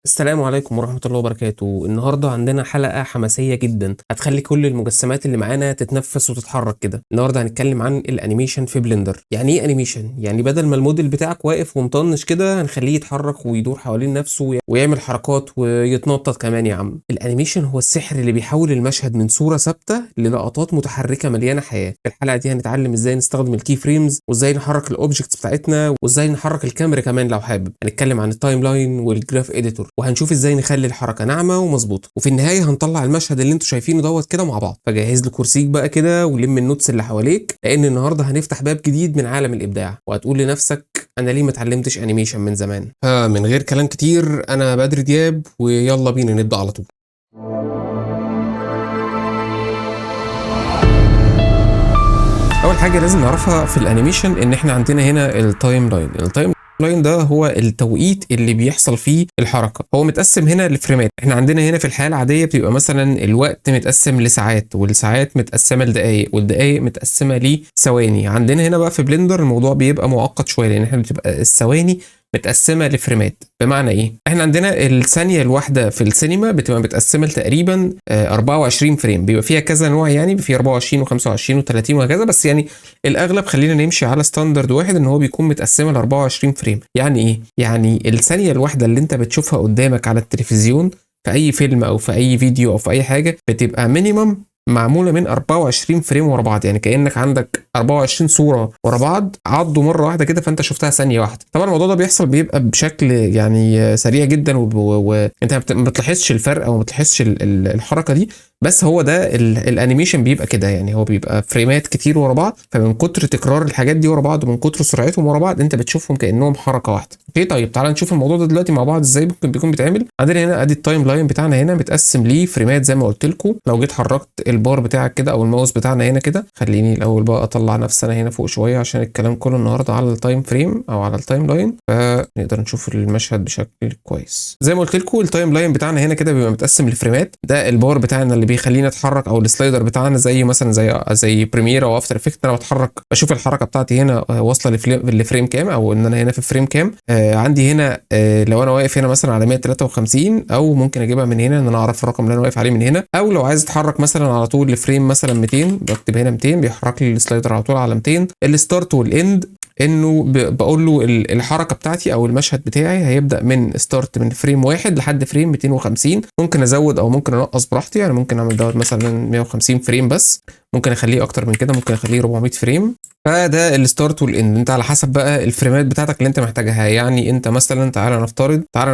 السلام عليكم ورحمة الله وبركاته. النهاردة عندنا حلقة حماسية جدا هتخلي كل المجسمات اللي معانا تتنفس وتتحرك كده. النهاردة هنتكلم عن الانيميشن في بلندر. يعني ايه انيميشن؟ يعني بدل ما الموديل بتاعك واقف ومطنش كده هنخليه يتحرك ويدور حوالين نفسه ويعمل حركات ويتنطط كمان. يا عم، الانيميشن هو السحر اللي بيحول المشهد من صورة ثابتة للقطات متحركة مليانة حياة. في الحلقة دي هنتعلم ازاي نستخدم الكي فريمز، وازاي نحرك الاوبجكتس بتاعتنا، وازاي نحرك الكاميرا كمان لو حابب. هنتكلم عن التايم لاين والجراف اديتور، وهنشوف ازاي نخلي الحركه ناعمه ومظبوطه. وفي النهايه هنطلع المشهد اللي انتوا شايفينه دوت كده مع بعض. فجهز لي كرسيك بقى كده ولم النوتس اللي حواليك، لان النهارده هنفتح باب جديد من عالم الابداع. وهتقول لنفسك انا ليه ما اتعلمتش انيميشن من زمان؟ من غير كلام كتير، انا بدر دياب، ويلا بينا نبدا على طول. اول حاجه لازم نعرفها في الانيميشن ان احنا عندنا هنا التايم لاين ده هو التوقيت اللي بيحصل فيه الحركه. هو متقسم هنا لفريمات. احنا عندنا هنا في الحياه العاديه بتبقى مثلا الوقت متقسم لساعات، والساعات متقسمه لدقائق، والدقائق متقسمه لثواني. عندنا هنا بقى في بلندر الموضوع بيبقى معقد شويه، لان احنا بتبقى الثواني متقسمه لفريمات. بمعنى ايه؟ احنا عندنا الثانيه الواحده في السينما بتبقى متقسمه تقريبا 24 فريم. بيبقى فيها كذا نوع، يعني في 24 و25 و30 وهكذا، بس يعني الاغلب خلينا نمشي على ستاندرد واحد ان هو بيكون متقسمه ل 24 فريم. يعني ايه؟ يعني الثانيه الواحده اللي انت بتشوفها قدامك على التلفزيون في اي فيلم او في اي فيديو او في اي حاجه بتبقى مينيمم معموله من 24 فريم ورا بعض. يعني كانك عندك 24 صوره ورا بعض عضوا مره واحده كده، فانت شفتها ثانيه واحده. طبعا الموضوع ده بيبقى بشكل يعني سريع جدا، وانت ما بتلاحظش الفرق او ما بتلاحظش الحركه دي. بس هو ده الانيميشن بيبقى كده، يعني هو بيبقى فريمات كتير ورا بعض، فمن كتر تكرار الحاجات دي ورا بعض ومن كتر سرعتهم ورا بعض انت بتشوفهم كانهم حركه واحده. اوكي، طيب تعال نشوف الموضوع ده دلوقتي مع بعض ازاي ممكن بيكون بيتعمل. عندنا هنا ادي التايم لاين بتاعنا، هنا متقسم ليه فريمات زي ما قلت لكم. لو جيت حركت البار بتاعك كده او الماوس بتاعنا هنا كده، خليني الاول بقى اطلع نفسنا هنا فوق شويه عشان الكلام كله النهارده على التايم فريم او على التايم لاين، فنقدر نشوف المشهد بشكل كويس. زي ما قلت لكم التايم لاين بتاعنا هنا كده بيبقى متقسم لفريمات. ده البار بتاعنا اللي بيخلينا نتحرك، او السلايدر بتاعنا زي مثلا زي بريمير او افتر افكت. انا بتحرك بشوف الحركه بتاعتي هنا واصله لفريم كام، او ان انا هنا في فريم كام. عندي هنا لو انا واقف هنا مثلا على 153، او ممكن اجيبها من هنا ان انا اعرف الرقم اللي انا واقف عليه من هنا. او لو عايز اتحرك مثلا على طول لفريم مثلا 200، بكتب هنا 200 بيحرك لي السلايدر على طول على 200. الستارت والاند انه بقول له الحركه بتاعتي او المشهد بتاعي هيبدا من ستارت من فريم 1 لحد فريم 250. ممكن ازود او ممكن انقص براحتي، يعني ممكن اعمل دوت مثلا 150 فريم بس، ممكن اخليه اكتر من كده، ممكن اخليه 400 فريم. فده الستارت والاند، انت على حسب بقى الفريمات بتاعتك اللي انت محتاجها. يعني انت مثلا تعالى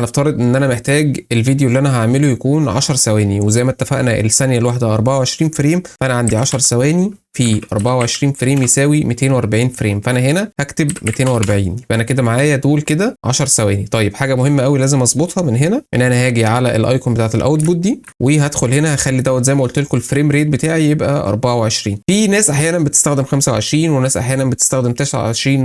نفترض ان انا محتاج الفيديو اللي انا هعمله يكون 10 ثواني، وزي ما اتفقنا الثانيه الواحده 24 فريم، فانا عندي 10 ثواني في 24 فريم يساوي 240 فريم. فانا هنا هكتب 240، يبقى انا كده معايا دول كده 10 ثواني. طيب حاجه مهمه قوي لازم اظبطها من هنا، ان انا هاجي على الايكون بتاعت الاوتبوت دي وهدخل هنا هخلي دوت زي ما قلت لكم الفريم ريت بتاعي يبقى 24. في ناس احيانا بتستخدم 25، وناس احيانا بتستخدم 29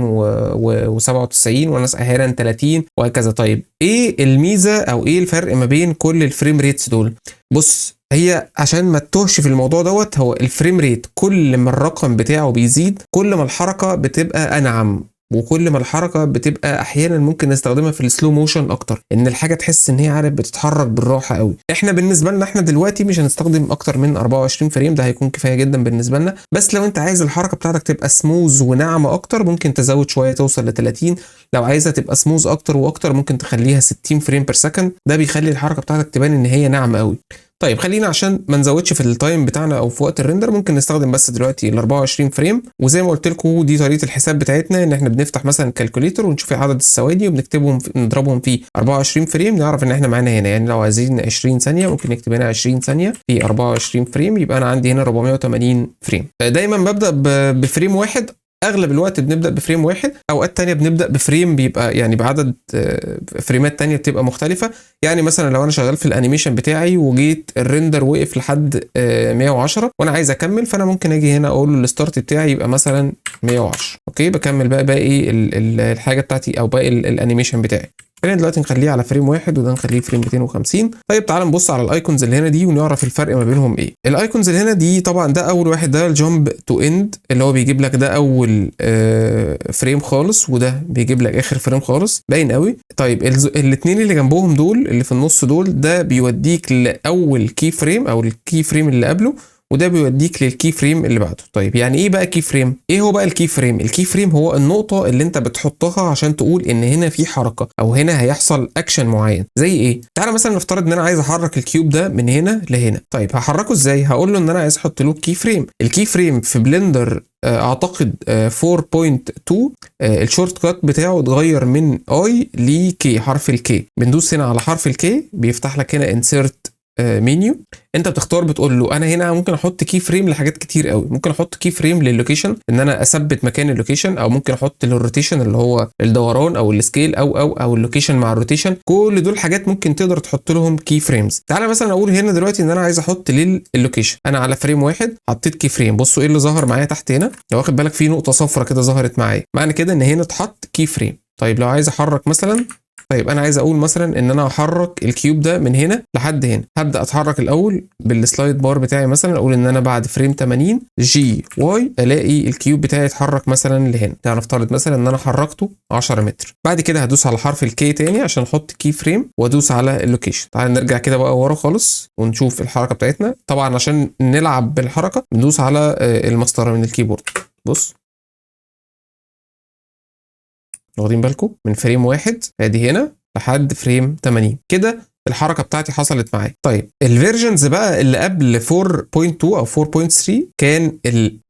و97، وناس احيانا 30 وهكذا. طيب ايه الميزه او ايه الفرق ما بين كل الفريم ريتس دول؟ بص، هي عشان ما تتوهش في الموضوع دوت، هو الفريم ريت كل ما الرقم بتاعه بيزيد كل ما الحركه بتبقى انعم، وكل ما الحركه بتبقى احيانا ممكن نستخدمها في السلو موشن اكتر، ان الحاجه تحس ان هي عارف بتتحرك بالراحه قوي. احنا بالنسبه لنا احنا دلوقتي مش هنستخدم اكتر من 24 فريم، ده هيكون كفايه جدا بالنسبه لنا. بس لو انت عايز الحركه بتاعتك تبقى سموز وناعمه اكتر ممكن تزود شويه توصل ل 30. لو عايزها تبقى سموز اكتر واكتر ممكن تخليها 60 فريم بير سكند، ده بيخلي الحركه بتاعتك تبان ان هي ناعمه قوي. طيب خلينا عشان ما نزودش في التايم بتاعنا او في وقت الريندر ممكن نستخدم بس دلوقتي ال 24 فريم. وزي ما قلت لكم دي طريقه الحساب بتاعتنا، ان احنا بنفتح مثلا الكالكوليتر ونشوف عدد الثواني وبنكتبهم نضربهم في 24 فريم، نعرف ان احنا معانا هنا. يعني لو عايزين 20 ثانيه ممكن نكتب هنا 20 ثانيه في 24 فريم، يبقى انا عندي هنا 480 فريم. دايما ببدا بفريم واحد، اغلب الوقت بنبدا بفريم واحد، اوقات تانية بنبدا بفريم بيبقى يعني بعدد فريمات تانية بتبقى مختلفه. يعني مثلا لو انا شغال في الانيميشن بتاعي وجيت الريندر وقف لحد 110 وانا عايز اكمل، فانا ممكن اجي هنا اقول له الستارت بتاعي يبقى مثلا 110. اوكي، بكمل بقى باقي الحاجه بتاعتي او باقي الانيميشن بتاعي. خلينا دلوقتي نخليه على فريم 1 وده نخليه فريم 250. طيب تعال نبص على الايكونز اللي هنا دي ونعرف الفرق ما بينهم ايه. الايكونز اللي هنا دي طبعا ده اول واحد، ده الجامب تو اند اللي هو بيجيب لك ده اول فريم خالص، وده بيجيب لك اخر فريم خالص، باين قوي. طيب الاثنين اللي جنبهم دول اللي في النص دول، ده بيوديك لاول كي فريم او الكي فريم اللي قبله، وده بيوديك للكي فريم اللي بعده. طيب يعني ايه بقى كي فريم؟ ايه هو بقى الكي فريم؟ الكي فريم هو النقطه اللي انت بتحطها عشان تقول ان هنا في حركه او هنا هيحصل اكشن معين. زي ايه؟ تعالى مثلا نفترض ان انا عايز احرك الكيوب ده من هنا لهنا. طيب هحركه ازاي؟ هقول له ان انا عايز احط له كي فريم. الكي فريم في بلندر اعتقد 4.2 الشورت كات بتاعه اتغير من اي لكي، حرف الكي. بندوس هنا على حرف الكي بيفتح لك هنا انسيرت منيو. انت بتختار، بتقول له انا هنا ممكن احط كي فريم لحاجات كتير قوي. ممكن احط كي فريم لللوكيشن ان انا اثبت مكان اللوكيشن، او ممكن احط للروتيشن اللي هو الدوران او السكيل او اللوكيشن مع الروتيشن. كل دول حاجات ممكن تقدر تحط لهم كي فريمز. تعالى مثلا اقول هنا دلوقتي ان انا عايز احط لللوكيشن. انا على فريم 1 حطيت كي فريم. بصوا ايه اللي ظهر معايا تحت هنا، لو واخد بالك في نقطه صفرة كده ظهرت معايا، معنى كده ان هنا اتحط كي فريم. طيب لو عايز احرك مثلا، طيب انا عايز اقول مثلا ان انا هحرك الكيوب ده من هنا لحد هنا. هبدا اتحرك الاول بالسلايد بار بتاعي، مثلا اقول ان انا بعد فريم 80 جي واي الاقي الكيوب بتاعي يتحرك مثلا لهنا. يعني نفترض مثلا ان انا حركته 10 متر. بعد كده هدوس على حرف الكي تاني عشان احط كي فريم وادوس على اللوكيشن. تعال نرجع كده بقى ورا خالص ونشوف الحركه بتاعتنا. طبعا عشان نلعب بالحركه بندوس على المسطره من الكيبورد. بص، واخدين بالكم من فريم 1 ادي هنا لحد فريم 80 كده الحركه بتاعتي حصلت معايا. طيب الفيرجنز بقى اللي قبل 4.2 او 4.3 كان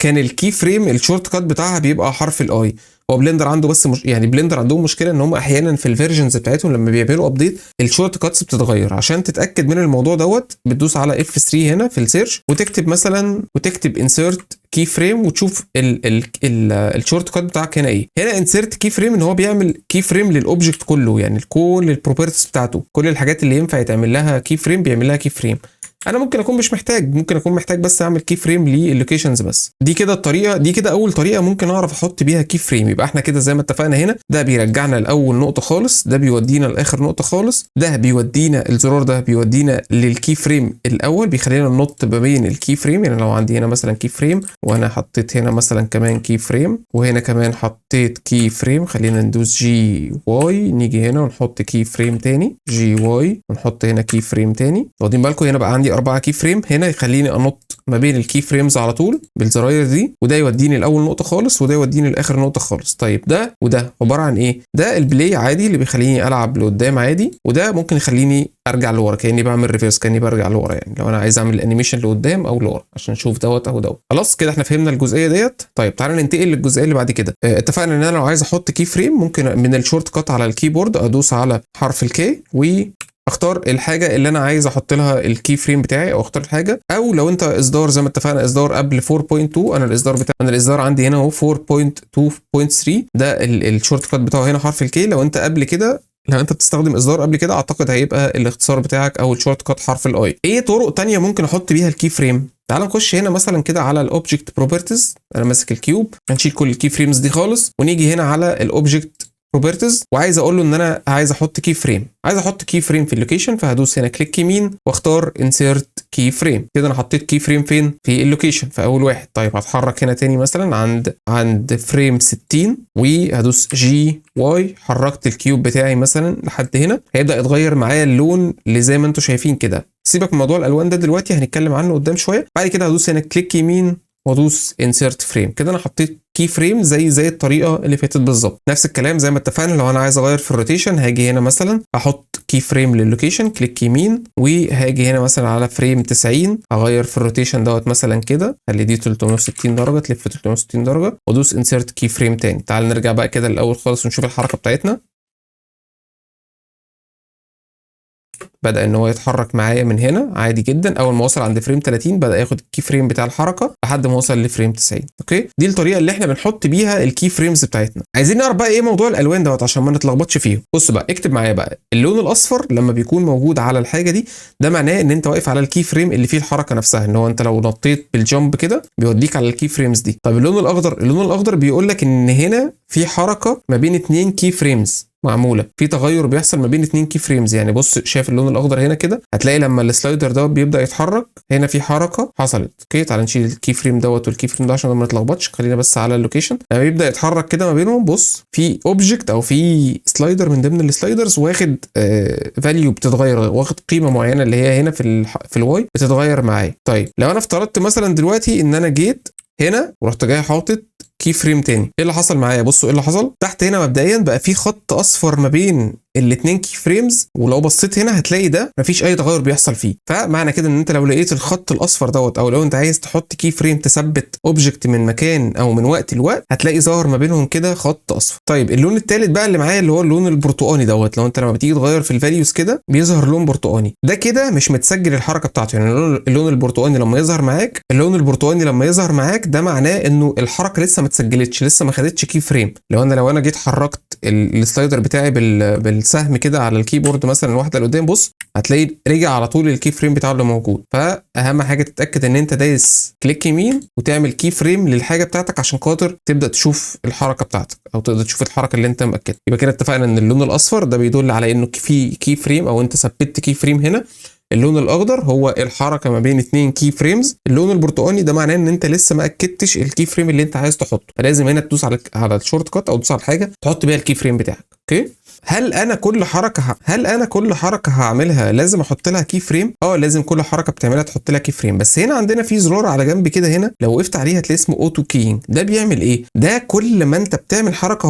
الكي فريم الشورت كات بتاعها بيبقى حرف الاي. هو بلندر عنده بس يعني بلندر عندهم مشكله ان هم احيانا في الفيرجنز بتاعتهم لما بيعملوا ابديت الشورت كاتس بتتغير. عشان تتاكد من الموضوع دوت بتدوس على F3 هنا في السيرش وتكتب مثلا انسيرت كي فريم وتشوف الشورت كات بتاعك هنا ايه. هنا انسيرت كي فريم ان هو بيعمل كي فريم للاوبجكت كله، يعني كل البروبرتيز بتاعته، كل الحاجات اللي ينفع يتعمل لها كي فريم بيعمل لها كي فريم. انا ممكن اكون مش محتاج، ممكن اكون محتاج بس اعمل كي فريم للوكيشنز بس. دي كده الطريقه، دي كده اول طريقه ممكن اعرف احط بيها كي فريم. يبقى احنا كده زي ما اتفقنا هنا، ده بيرجعنا لاول نقطه خالص، ده بيودينا لاخر نقطه خالص، ده بيودينا الزرار ده بيودينا للكي فريم الاول، بيخلينا ننط ما بين الكي فريم. يعني لو عندي هنا مثلا كي فريم وانا حطيت هنا مثلا كمان كي فريم وهنا كمان حطيت كي فريم، خلينا ندوس جي واي، نيجي هنا ونحط كي فريم تاني جي واي ونحط هنا كي فريم تاني. واخدين بالكم هنا بقى عندي 4 كي فريم. هنا يخليني انط ما بين الكي فريمز على طول بالزراير دي، وده يوديني لاول نقطه خالص وده يوديني لاخر نقطه خالص. طيب ده وده عباره عن ايه؟ ده البلاي عادي اللي بيخليني العب لقدام عادي، وده ممكن يخليني ارجع لورا كاني بعمل ريفيرس، كاني برجع لورا، يعني لو انا عايز اعمل الانيميشن لقدام او لورا عشان اشوف دوت او دوت. خلاص كده احنا فهمنا الجزئيه ديت. طيب تعالى ننتقل للجزئيه اللي بعد كده. اتفقنا ان انا لو عايز احط كي فريم ممكن من الشورت كات على الكيبورد ادوس على حرف الكي اختار الحاجه اللي انا عايز احط لها الكي فريم بتاعي، او اختار الحاجه. او لو انت اصدار زي ما اتفقنا اصدار قبل 4.2، انا الاصدار بتاعي، انا الاصدار عندي هنا اهو 4.2.3، ده الشورت كات بتاعه هنا حرف الكي. لو انت قبل كده، لو انت بتستخدم اصدار قبل كده اعتقد هيبقى الاختصار بتاعك او الشورت كات حرف الاي. ايه طرق تانية ممكن احط بيها الكي فريم؟ تعال نخش هنا مثلا كده على الاوبجكت بروبرتيز. انا ماسك الكيوب، هنشيل كل الكي فريمز دي خالص ونيجي هنا على الاوبجكت بروبرتيز، وعايز اقول له ان انا عايز احط كي فريم، عايز احط كي فريم في اللوكيشن. فهدوس هنا كليك يمين واختار انسيرت كي فريم. كده انا حطيت كي فريم فين؟ في اللوكيشن في اول واحد. طيب هتحرك هنا تاني مثلا عند فريم 60 وهدوس جي واي، حركت الكيوب بتاعي مثلا لحد هنا، هيبدا يتغير معايا اللون اللي زي ما انتم شايفين كده. سيبك من موضوع الالوان ده دلوقتي، هنتكلم عنه قدام شويه. بعد كده هدوس هنا كليك يمين وادوس انسيرت فريم. كده انا حطيت كي فريم زي الطريقه اللي فاتت بالظبط. نفس الكلام زي ما اتفقنا، لو انا عايز اغير في الروتيشن هاجي هنا مثلا احط كي فريم لللوكيشن، كليك يمين وهاجي هنا مثلا على فريم 90 اغير في الروتيشن دوت مثلا كده، خلي دي 360 درجه، تلف 360 درجه وادوس انسيرت كي فريم تاني. تعال نرجع بقى كده الاول خالص ونشوف الحركه بتاعتنا. بدأ ان هو يتحرك معايا من هنا عادي جدا. اول ما وصل عند فريم 30 بدأ ياخد الكي فريم بتاع الحركه لحد ما وصل لفريم 90. اوكي، دي الطريقه اللي احنا بنحط بيها الكي فريمز بتاعتنا. عايزين نعرف بقى ايه موضوع الالوان دوت عشان ما نتلخبطش فيه. بص بقى، اكتب معايا بقى اللون الاصفر لما بيكون موجود على الحاجه دي، ده معناه ان انت واقف على الكي فريم اللي فيه الحركه نفسها، ان هو انت لو نطيت بالجامب كده بيوديك على الكي فريمز دي. طيب اللون الاخضر بيقول لك ان هنا في حركه ما بين 2 كي فريمز، معموله في تغير بيحصل ما بين 2 كي فريمز. يعني بص شايف اللون الاخضر هنا كده، هتلاقي لما السلايدر دوت بيبدا يتحرك هنا في حركه حصلت. اوكي تعال نشيل الكي فريم دوت والكي فريم ده عشان ما نتلخبطش، خلينا بس على اللوكيشن. لما بيبدا يتحرك كده ما بينهم بص في اوبجكت او في سلايدر من ضمن السلايدرز واخد فاليو بتتغير، واخد قيمه معينه اللي هي هنا في الواي بتتغير معايا. طيب لو انا افترضت مثلا دلوقتي ان انا جيت هنا ورحت جاي حاطط كي فريم تاني، ايه اللي حصل معايا؟ بصوا ايه اللي حصل تحت هنا. مبدئيا بقى في خط اصفر ما بين الاثنين كي فريمز، ولو بصيت هنا هتلاقي ده مفيش اي تغير بيحصل فيه. فمعنى كده ان انت لو لقيت الخط الاصفر دوت، او لو انت عايز تحط كي فريم تثبت اوبجكت من مكان او من وقت لوقت، هتلاقي ظاهر ما بينهم كده خط اصفر. طيب اللون الثالث بقى اللي معايا اللي هو اللون البرتقاني دوت، لو انت لما بتيجي تغير في الفاليوز كده بيظهر لون برتقاني، ده كده مش متسجل الحركه بتاعته. يعني اللون البرتقاني لما يظهر معاك، ده معناه انه الحركه لسه ما اتسجلتش، لسه ما خدتش كي فريم. لو انا جيت حركت السلايدر بتاعي بالسهم كده على الكيبورد مثلا الواحده لقدام، بص هتلاقي رجع على طول الكي فريم بتاعه اللي موجود. فاهم حاجه تتاكد ان انت دايس كليك يمين وتعمل كي فريم للحاجه بتاعتك عشان خاطر تبدا تشوف الحركه بتاعتك او تقدر تشوف الحركه اللي انت مأكد. يبقى كده اتفقنا ان اللون الاصفر ده بيدل على انه في كي فريم او انت ثبتت كي فريم هنا. اللون الاخضر هو الحركه ما بين 2 كي فريمز. اللون البرتقاني ده معناه ان انت لسه ما اكدتش الكي فريم اللي انت عايز تحطه، فلازم هنا تدوس على الشورت كات او تدوس على حاجه تحط بيها الكي فريم بتاعك. اوكي هل انا كل حركه هعملها لازم احط لها كي فريم؟ لازم كل حركه بتعملها تحط لها كي فريم. بس هنا عندنا في زرار على جنب كده هنا لو وقفت عليه هتلاقي اسمه اوتو كينج. ده بيعمل ايه؟ ده كل ما انت بتعمل حركه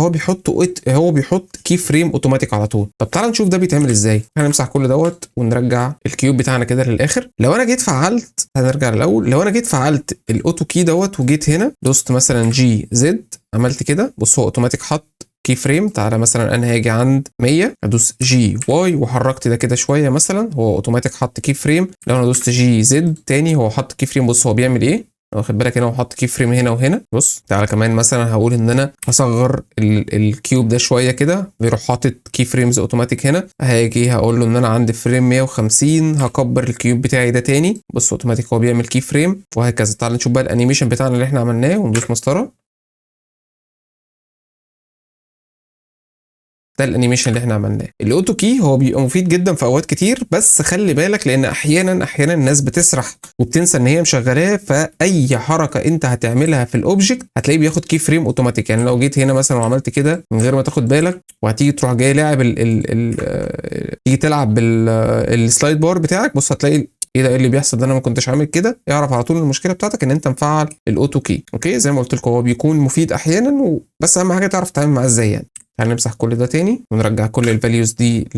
هو بيحط كي فريم اوتوماتيك على طول. طب تعال نشوف ده بيتعمل ازاي. هنمسح كل دوت ونرجع الكيوب بتاعنا كده للاخر. لو انا جيت فعلت، هنرجع الاول، لو انا جيت فعلت الاوتو كي دوت وجيت هنا دوست مثلا جي زد عملت كده، بص هو اوتوماتيك حط كي فريم. تعالى مثلا انا هاجي عند 100 ادوس جي واي وحركت ده كده شويه مثلا، هو اوتوماتيك حط كي فريم. لو انا دوست جي زد تاني هو حط كي فريم. بص هو بيعمل ايه، واخد بالك هنا هو حط كي فريم هنا وهنا. بص تعالى كمان مثلا هقول ان انا هصغر الكيوب ده شويه كده، بيروح حاطط كي فريمز اوتوماتيك هنا. هاجي هقول له ان انا عندي فريم 150 هكبر الكيوب بتاعي ده تاني، بص اوتوماتيك هو بيعمل كي فريم وهكذا. تعالى نشوف بقى الانيميشن بتاعنا اللي احنا عملناه وندوس مسطره. ده الانيميشن اللي احنا عملناه. الاوتو كي هو بيبقى مفيد جدا في اوقات كتير، بس خلي بالك لان احيانا الناس بتسرح وبتنسى ان هي مشغلاه. فاي حركه انت هتعملها في الاوبجكت هتلاقيه بياخد كي فريم اوتوماتيك. يعني لو جيت هنا مثلا وعملت كده من غير ما تاخد بالك وهتيجي تروح جاي لاعب تيجي تلعب بالسلايد بار بتاعك، بص هتلاقي ايه ده، ايه اللي بيحصل ده، انا ما كنتش عامل كده. اعرف على طول المشكله بتاعتك ان انت مفعل الاوتو كي. اوكي زي ما قلت لكم هو بيكون مفيد احيانا بس اهم حاجه تعرف تتعامل معاه ازاي. يعني هنمسح كل ده تاني ونرجع كل الفاليوز دي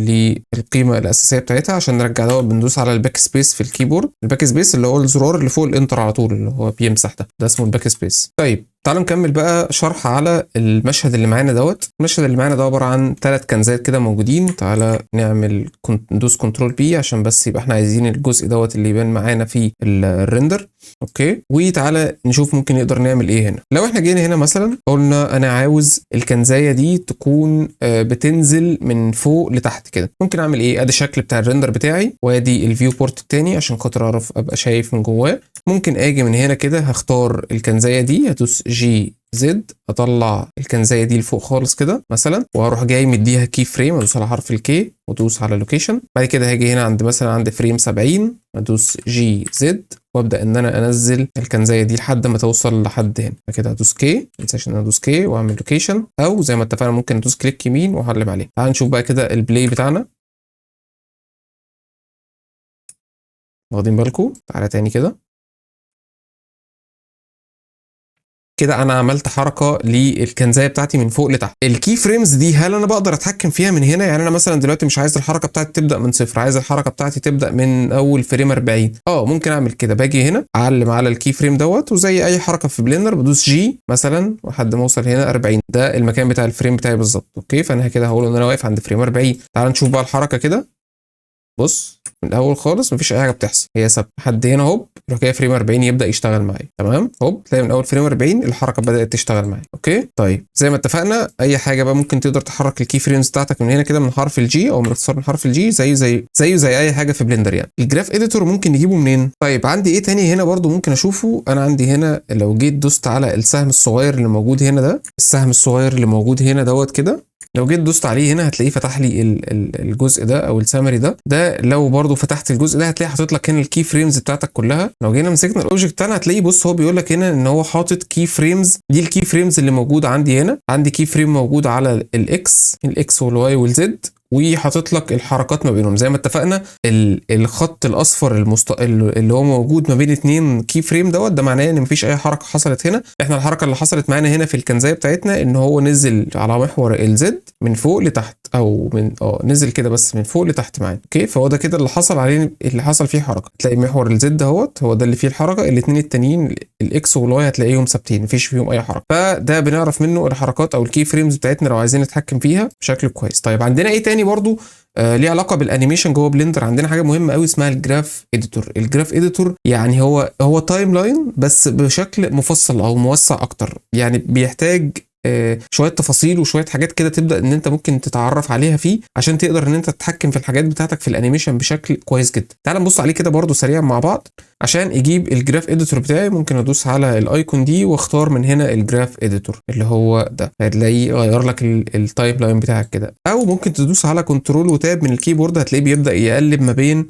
للقيمه الاساسيه بتاعتها. عشان نرجع دوت بندوس على الباك سبيس في الكيبورد. الباك سبيس اللي هو الزرار اللي فوق الانتر على طول اللي هو بيمسح ده اسمه الباك سبيس. طيب تعالوا نكمل بقى شرح على المشهد اللي معانا دوت. المشهد اللي معانا ده عباره عن 3 كنزات كده موجودين. تعالى نعمل ندوس كنترول بي عشان بس يبقى احنا عايزين الجزء دوت اللي يبان معانا في الريندر. اوكي وتعالى نشوف ممكن نقدر نعمل ايه هنا. لو احنا جينا هنا مثلا قلنا انا عاوز الكنزايه دي تكون بتنزل من فوق لتحت كده، ممكن اعمل ايه؟ ادي الشكل بتاع الريندر بتاعي وادي الفيو بورت التاني عشان خاطر اعرف ابقى شايف من جواه. ممكن اجي من هنا كده هختار الكنزايه دي، هدوس جي زد اطلع الكنزايه دي لفوق خالص كده مثلا، وهروح جاي مديها كي فريم، ادوس على حرف الكي وادوس على لوكيشن. بعد كده هاجي هنا عند مثلا عند فريم 70 ادوس جي زد وابدا ان انا انزل الكنزايه دي لحد ما توصل لحد هنا. كده هدوس كي، ما تنساش ان انا ادوس كي واعمل لوكيشن، او زي ما اتفقنا ممكن ادوس كليك يمين واعلم عليه. تعال نشوف بقى كده البلاي بتاعنا. واخدين بالكم؟ تعالى تاني كده انا عملت حركه للكنزايه بتاعتي من فوق لتحت. الكي فريمز دي هل انا بقدر اتحكم فيها من هنا؟ يعني انا مثلا دلوقتي مش عايز الحركه بتاعتي تبدا من 0، عايز الحركه بتاعتي تبدا من اول فريم 40. ممكن اعمل كده. باجي هنا اعلم على الكي فريم دوت، وزي اي حركه في بلندر بدوس جي مثلا لحد ما اوصل هنا 40. ده المكان بتاع الفريم بتاعي بالظبط. اوكي فانا كده هقول ان انا واقف عند فريم 40. تعال نشوف بقى الحركه كده. بص من الاول خالص مفيش اي حاجه بتحصل، هي ثابته لحد هنا. هوب يروح جاي فريم 40 يبدا يشتغل معايا. تمام، هوب تلاقي من اول فريم 40 الحركه بدات تشتغل معايا. اوكي طيب زي ما اتفقنا اي حاجه بقى ممكن تقدر تحرك الكي فريمز بتاعتك من هنا كده من حرف الجي او من اختصار من حرف الجي زي اي حاجه في بلندر. يعني الجراف اديتور ممكن نجيبه منين؟ طيب عندي ايه تاني هنا برضو ممكن اشوفه. انا عندي هنا لو جيت دوست على السهم الصغير اللي موجود هنا ده، السهم الصغير اللي موجود هنا دوت كده، لو جيت دوست عليه هنا هتلاقيه فتح لي الجزء ده او السامري ده لو برضو فتحت الجزء ده هتلاقي حاطط لك هنا الكي فريمز بتاعتك كلها. لو جينا مسكنا الاوبجكت بتاعنا هتلاقيه بص هو بيقول لك هنا ان هو حاطط كي فريمز، دي الكي فريمز اللي موجوده عندي هنا. عندي كي فريم موجود على الاكس والواي والزد، وحاطط لك الحركات ما بينهم زي ما اتفقنا. الخط الاصفر اللي هو موجود ما بين اتنين كي فريم ده معناه ان مفيش اي حركه حصلت هنا. احنا الحركه اللي حصلت معانا هنا في الكنزايه بتاعتنا ان هو نزل على محور الزد من فوق لتحت، او من نزل كده بس من فوق لتحت معانا. اوكي، فهو ده كده اللي حصل عليه، اللي حصل فيه حركه. تلاقي محور الزد اهوت هو ده اللي فيه الحركه، الاثنين التانيين الاكس والواي هتلاقيهم ثابتين مفيش فيهم اي حركه. فده بنعرف منه الحركات او الكي فريمز بتاعتنا لو عايزين نتحكم فيها بشكل كويس. طيب عندنا ايه تاني برضو ليه علاقه بالانيميشن جوه بلندر؟ عندنا حاجه مهمه قوي اسمها الجراف اديتور. الجراف اديتور يعني هو تايم لاين بس بشكل مفصل او موسع اكتر، يعني بيحتاج شويه تفاصيل وشويه حاجات كده تبدا ان انت ممكن تتعرف عليها فيه عشان تقدر ان انت تتحكم في الحاجات بتاعتك في الانيميشن بشكل كويس جدا. تعال نبص عليه كده برضو سريعا مع بعض. عشان اجيب الجراف اديتور بتاعي ممكن ادوس على الايكون دي واختار من هنا الجراف اديتور اللي هو ده، هتلاقيه غير لك التايم لاين بتاعك كده. او ممكن تدوس على كنترول وتاب من الكيبورد، هتلاقيه بيبدا يقلب ما بين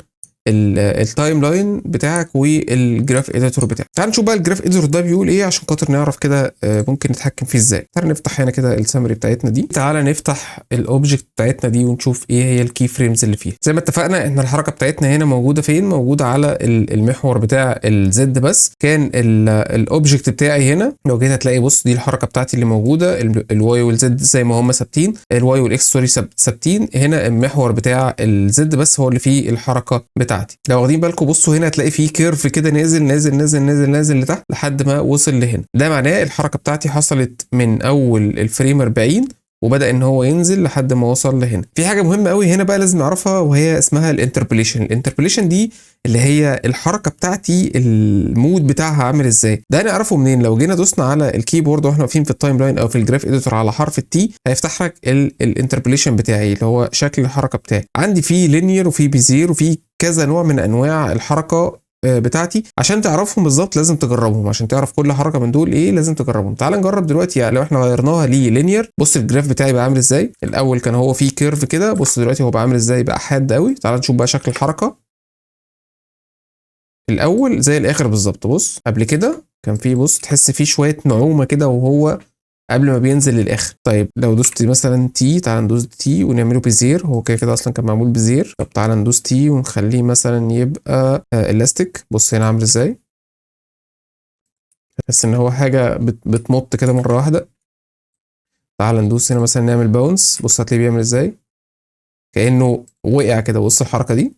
التايم لاين بتاعك والجراف اديتور بتاعك. تعال نشوف بقى الجراف اديتور ده بيقول ايه عشان خاطر نعرف كده ممكن نتحكم فيه ازاي. تعال نفتح هنا كده السامري بتاعتنا دي، تعال نفتح الاوبجكت بتاعتنا دي ونشوف ايه هي الكي فريمز اللي فيها. زي ما اتفقنا ان الحركه بتاعتنا هنا موجوده فين؟ موجوده على المحور بتاع الزد بس. كان الاوبجكت بتاعي هنا لو جيت هتلاقي بص دي الحركه بتاعتي اللي موجوده، الواي والزد زي ما هم ثابتين، الواي والاكس سوري ثابتين. هنا المحور بتاع الزد بس هو اللي فيه الحركه بتاعتي. لو واخدين بالكم بصوا هنا هتلاقي فيه كيرف كده نازل نازل نازل نازل نازل لتحت لحد ما وصل لهنا. ده معناه الحركه بتاعتي حصلت من اول الفريم 40 وبدا ان هو ينزل لحد ما وصل لهنا. في حاجه مهمه قوي هنا بقى لازم نعرفها وهي اسمها الانتربوليشن. الانتربوليشن دي اللي هي الحركه بتاعتي المود بتاعها عامل ازاي. ده نعرفه منين؟ لو جينا دوسنا على الكيبورد واحنا واقفين في التايم لاين او في الجراف اديتور على حرف التي هيفتح لك الانتربوليشن بتاعي اللي هو شكل الحركه بتاعي. عندي فيه لينير وفيه بيزير وفيه كذا نوع من انواع الحركه بتاعتي. عشان تعرفهم بالظبط لازم تجربهم، عشان تعرف كل حركه من دول ايه لازم تجربهم. تعال نجرب دلوقتي. يعني لو احنا غيرناها للينير بص الجراف بتاعي بقى عامل ازاي. الاول كان هو فيه كيرف كده، بص دلوقتي هو بقى عامل ازاي، بقى حاد قوي. تعال نشوف بقى شكل الحركه الاول زي الاخر بالظبط. بص قبل كده كان فيه بص تحس فيه شويه نعومه كده وهو قبل ما بينزل للاخر. طيب لو دوست مثلا تي، تعال ندوس تي ونعمله بزير، هو كده كده اصلا كان معمول بزير. طب تعال ندوس تي ونخليه مثلا يبقى الاستيك. بص هنا عامل ازاي، تحس ان هو حاجه بتمط كده مره واحده. تعال ندوس هنا مثلا نعمل باونس، بص هتلاقيه بيعمل ازاي كانه وقع كده. بص الحركه دي،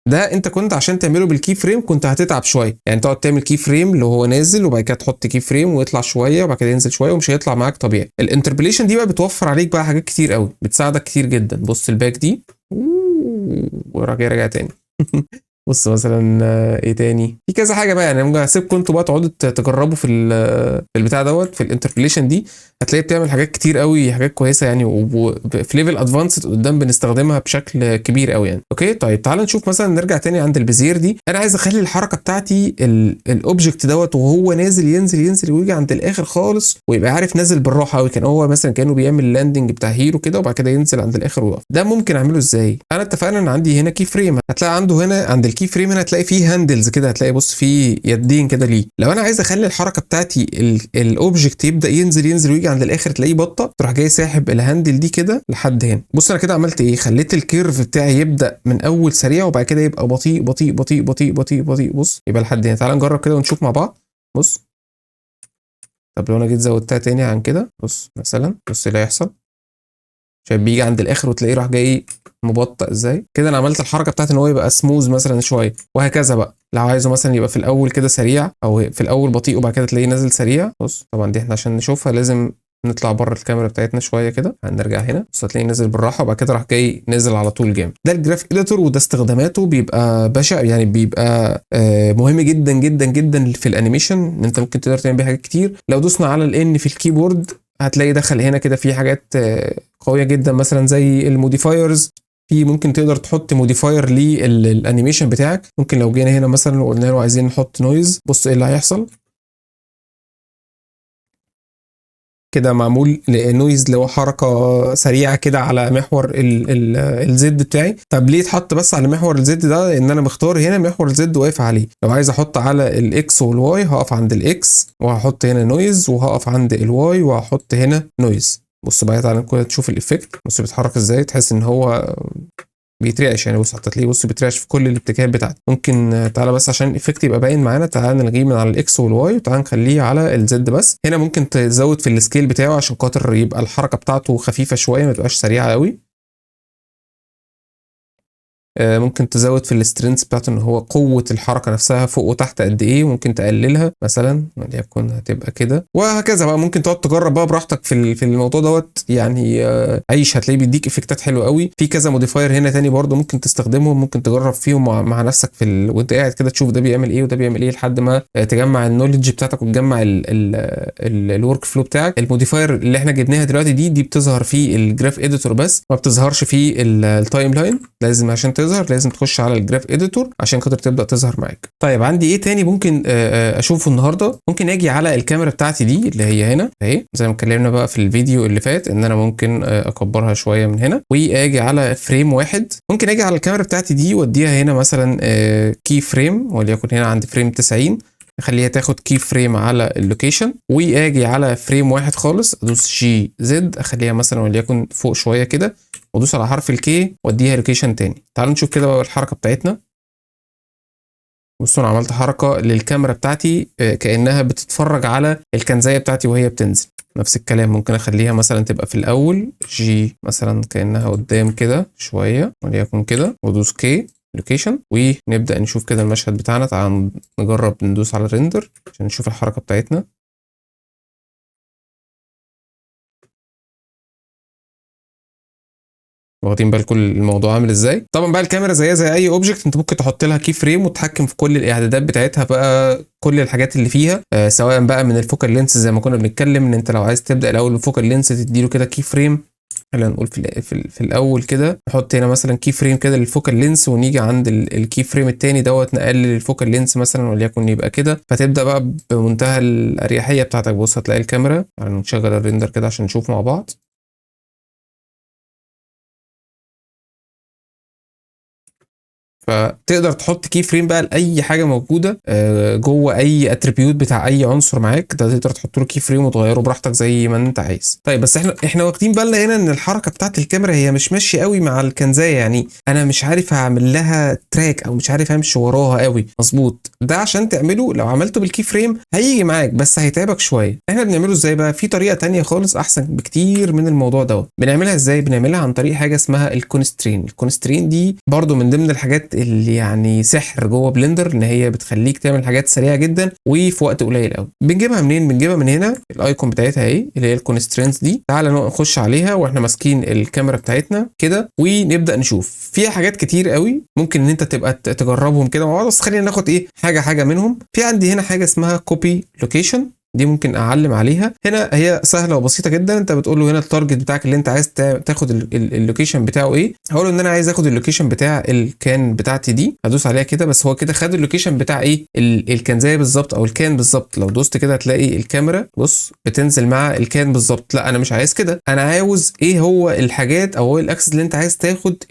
ده انت كنت عشان تعمله بالكي فريم كنت هتتعب شويه، يعني تقعد تعمل كي فريم اللي هو نازل وبعد كده تحط كي فريم ويطلع شويه وبعد كده ينزل شويه ومش هيطلع معاك طبيعي. الانتربوليشن دي بقى بتوفر عليك بقى حاجات كتير قوي، بتساعدك كتير جدا. بص الباك دي وراجع تاني بص مثلا ايه تاني، في كذا حاجه بقى. يعني ممكن هسيبكم انتوا بقى تقعدوا تجربوا في البتاع دوت في الانتربوليشن دي. هتلاقي بتعمل حاجات كتير قوي، حاجات كويسه يعني، وفي ليفل ادفانسد قدام بنستخدمها بشكل كبير قوي يعني. اوكي طيب تعال نشوف مثلا نرجع تاني عند البزير دي. انا عايز اخلي الحركه بتاعتي الاوبجكت دوت وهو نازل ينزل ينزل ويجي عند الاخر خالص ويبقى عارف نازل بالراحه قوي، كان هو مثلا كانه بيعمل لاندنج بتاع هيرو كده وبعد كده ينزل عند الاخر ويقف. ده ممكن اعمله ازاي؟ انا اتفقنا ان عندي هنا كي فريم، هتلاقي عنده هنا عند الكي فريم هنا هتلاقي فيه هاندلز كده، هتلاقي بص فيه يدين كده ليه. لو انا عايز اخلي الحركه بتاعتي الاوبجكت يبدا ينزل ينزل ويجي عند الاخر تلاقيه بطه، تروح جاي ساحب الهاندل دي كده لحد هنا. بص انا كده عملت ايه، خليت الكيرف بتاعي يبدا من اول سريع وبعد كده يبقى بطيء بطيء بطيء بطيء بطيء بطيء. بص يبقى لحد هنا. تعال نجرب كده ونشوف مع بعض. بص طب لو انا جيت زودتها تاني عن كده، بص مثلا بص اللي هيحصل، شايف بيجي عند الاخر وتلاقيه راح جاي مبطئ ازاي كده. انا عملت الحركه بتاعتي ان هو يبقى سموز مثلا شويه، وهكذا بقى. لو عايزه مثلا يبقى في الاول كده سريع او في الاول بطيء وبعد كده تلاقيه نازل سريع. بص طبعا دي احنا عشان نشوفها لازم نطلع بره الكاميرا بتاعتنا شويه كده، هنرجع هنا بص هتلاقيه نازل بالراحه وبعد كده راح جاي نازل على طول جامد. ده الجراف اديتور، وده استخداماته بيبقى بشع يعني، بيبقى مهم جدا جدا جدا في الانيميشن، ان انت ممكن تقدر تعمل بيه حاجات كتير. لو دوسنا على الان في الكيبورد هتلاقي دخل هنا كده في حاجات قويه جدا مثلا زي الموديفايرز. في ممكن تقدر تحط موديفاير للانيميشن بتاعك. ممكن لو جينا هنا مثلا وقلنا له عايزين نحط نويز، بص ايه اللي هيحصل. كده معمول نويز اللي هو حركه سريعه كده على محور الزد بتاعي. طب ليه اتحط بس على محور الزد ده؟ ان انا مختار هنا محور الزد واقف عليه. لو عايز احط على الاكس والواي هقف عند الاكس وهحط هنا نويز، وهقف عند الواي وهحط هنا نويز. بص بقى تعالى كده تشوف الايفكت. بص بيتحرك ازاي، تحس ان هو بيترعش يعني. بص هتلاقيه بص بيترعش في كل الاتجاهات بتاعته. ممكن تعالى بس عشان الايفكت يبقى باين معانا، تعالى نلغيه من على الاكس والواي وتعالى نخليه على الزد بس. هنا ممكن تزود في السكيل بتاعه عشان خاطر يبقى الحركه بتاعته خفيفه شويه، ما تبقاش سريعه قوي. ممكن تزود في السترينث بتاعته ان هو قوه الحركه نفسها فوق وتحت قد ايه، ممكن تقللها مثلا وليكن هتبقى كده، وهكذا بقى. ممكن تقعد تجرب بقى براحتك في الموضوع دوت يعني. عيش هتلاقيه بيديك افكتات حلوه قوي. في كذا موديفاير هنا تاني برضو ممكن تستخدمهم، ممكن تجرب فيهم مع نفسك وانت قاعد كده تشوف ده بيعمل ايه وده بيعمل ايه لحد ما تجمع النولج بتاعتك وتجمع الورك فلو بتاعك. الموديفاير اللي احنا جبناها دلوقتي دي بتظهر في الجراف اديتور بس، ما بتظهرش في التايم لاين. لازم عشان لازم تخش على الجراف اديتور عشان خاطر تبدا تظهر معاك. طيب عندي ايه تاني ممكن اشوفه النهارده؟ ممكن اجي على الكاميرا بتاعتي دي اللي هي هنا اهي، زي ما اتكلمنا بقى في الفيديو اللي فات ان انا ممكن اكبرها شويه من هنا واجي على فريم واحد. ممكن اجي على الكاميرا بتاعتي دي واديها هنا مثلا كي فريم، وليكن هنا عند فريم 90 اخليها تاخد كي فريم على اللوكيشن، واجي على فريم واحد خالص ادوس جي زد اخليها مثلا وليكن فوق شويه كده، وادوس على حرف الكي واديها لوكيشن تاني. تعالوا نشوف كده بقى الحركه بتاعتنا. بصوا انا عملت حركه للكاميرا بتاعتي كانها بتتفرج على الكنزايه بتاعتي وهي بتنزل. نفس الكلام ممكن اخليها مثلا تبقى في الاول جي مثلا كانها قدام كده شويه وليكن كده، وادوس كي لوكيشن ونبدا نشوف كده المشهد بتاعنا. تعالوا نجرب ندوس على ريندر عشان نشوف الحركه بتاعتنا. واخدين بالكم الموضوع عامل ازاي؟ طبعا بقى الكاميرا زيها زي اي اوبجكت، انت ممكن تحط لها كي فريم وتتحكم في كل الاعدادات بتاعتها بقى، كل الحاجات اللي فيها سواء بقى من الفوكال لينس زي ما كنا بنتكلم ان انت لو عايز تبدا الاول بالفوكال لينس تديله كده كي فريم. خلينا نقول في الاول كده نحط هنا مثلا كي فريم كده للفوكال لينس، ونيجي عند الكي فريم الثاني دوت نقلل الفوكال لينس مثلا وليكن يبقى كده، فتبدا بقى بمنتهى الاريحيه بتاعتك. بص هتلاقي الكاميرا، يعني نشغل الريندر كده عشان نشوف مع بعض. فتقدر تحط كي فريم بقى لاي حاجه موجوده جوه اي اتريبيوت بتاع اي عنصر معاك، ده تقدر تحط له كي فريم وتغيره براحتك زي ما انت عايز. طيب بس احنا واخدين بالنا هنا ان الحركه بتاعت الكاميرا هي مش ماشيه قوي مع الكنزايه، يعني انا مش عارف هعمل لها تراك او مش عارف امشي وراها قوي مظبوط. ده عشان تعمله لو عملته بالكي فريم هيجي معاك بس هيتعبك شويه. احنا بنعمله ازاي بقى؟ في طريقه تانية خالص احسن بكتير من الموضوع دوت. بنعملها ازاي؟ بنعملها عن طريق حاجه اسمها الكونسترين. الكونسترين دي برضو من ضمن الحاجات اللي يعني سحر جوه بلندر، ان هي بتخليك تعمل حاجات سريعه جدا وفي وقت قليل قوي. بنجيبها منين؟ بنجيبها من هنا، الايكون بتاعتها اهي اللي هي الكونسترينز دي. تعالى نخش عليها واحنا ماسكين الكاميرا بتاعتنا كده ونبدا نشوف فيها حاجات كتير قوي ممكن ان انت تبقى تجربهم كده مع بعض. بس خلينا ناخد ايه حاجه منهم. في عندي هنا حاجه اسمها كوبي لوكيشن، دي ممكن اعلم عليها. هنا هي سهله وبسيطه جدا. انت بتقول له هنا التارجت بتاعك اللي انت عايز تاخد اللوكيشن بتاعه ايه. هقول له ان انا عايز اخد اللوكيشن بتاع الكان بتاعتي دي، هدوس عليها كده. بس هو كده خد اللوكيشن بتاع ايه الكنزايه بالظبط او الكان بالظبط. لو دوست كده هتلاقي الكاميرا بص بتنزل مع الكان بالظبط. لا انا مش عايز كده، انا عاوز ايه هو الحاجات او هو الاكسس اللي انت عايز تاخد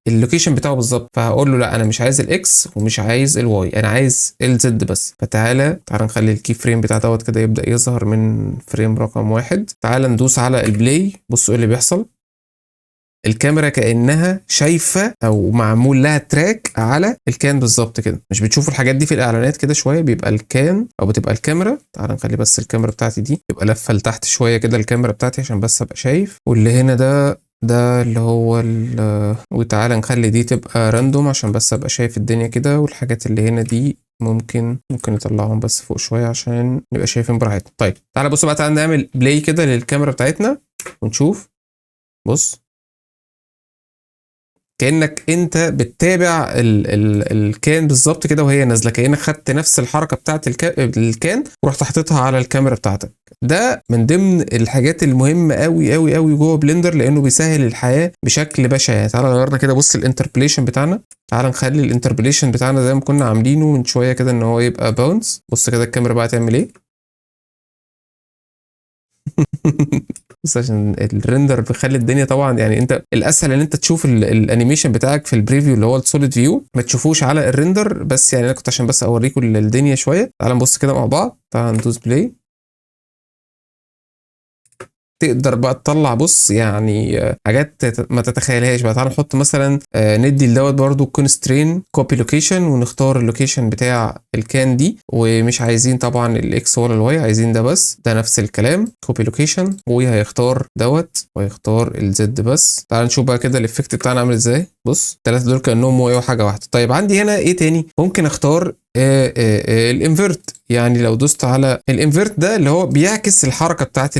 اللوكيشن بتاعه بالظبط. فهقول له لا انا مش عايز الاكس ومش عايز الواي، انا عايز الزد بس. فتعالى نخلي الكي فريم بتاع دوت كده يبدأ يظهر من فريم رقم 1. تعال ندوس على البلاي. بصوا ايه اللي بيحصل. الكاميرا كأنها شايفة او معمول لها تراك على الكان بالظبط كده. مش بتشوفوا الحاجات دي في الاعلانات كده شوية بيبقى الكان او بتبقى الكاميرا. تعال نخلي بس الكاميرا بتاعتي دي تبقى لفة لتحت شوية كده الكاميرا بتاعتي عشان بس ابقى شايف. واللي هنا ده اللي هو وتعالى نخلي دي تبقى راندوم عشان بس ابقى شايف الدنيا كده. والحاجات اللي هنا دي ممكن نطلعهم بس فوق شويه عشان نبقى شايفين براحتنا. طيب تعالى بص بقى، تعالى نعمل بلاي كده للكاميرا بتاعتنا ونشوف. بص كأنك انت بتتابع الكان بالظبط كده وهي نازله، كأنك خدت نفس الحركه بتاعت الكان ورحت حاططها على الكاميرا بتاعتك. ده من ضمن الحاجات المهمه قوي قوي قوي جوه بلندر لانه بيسهل الحياه بشكل بشع. يعني تعالى غيرنا كده، بص الانتربوليشن بتاعنا. تعالى نخلي الانتربوليشن بتاعنا زي ما كنا عاملينه من شويه كده ان هو يبقى باونس. بص كده الكاميرا بقى تعمل ايه. بس عشان الريندر بيخلي الدنيا طبعا، يعني انت الاسهل ان انت تشوف الانيميشن بتاعك في البريفيو اللي هو السوليد فيو، ما تشوفوش على الريندر. بس يعني انا كنت عشان بس اوريكم الدنيا شويه. تعال نبص كده مع بعض، تعال ندوس بلاي. تقدر بقى تطلع بص يعني حاجات ما تتخيلهاش بقى. تعال نحط مثلا ندي لدوت برضو كونسترين كوبي لوكيشن، ونختار اللوكيشن بتاع الكان دي، ومش عايزين طبعا الاكس ولا الواي، عايزين ده بس. ده نفس الكلام كوبي لوكيشن، وهيختار دوت وهيختار الزد بس. تعال نشوف بقى كده الايفكت بتاعنا عامل ازاي. بص الثلاثه دول كانهم واي حاجه واحده. طيب عندي هنا ايه تاني؟ ممكن اختار الانفرت. يعني لو دوست على الانفرت ده اللي هو بيعكس الحركه بتاعت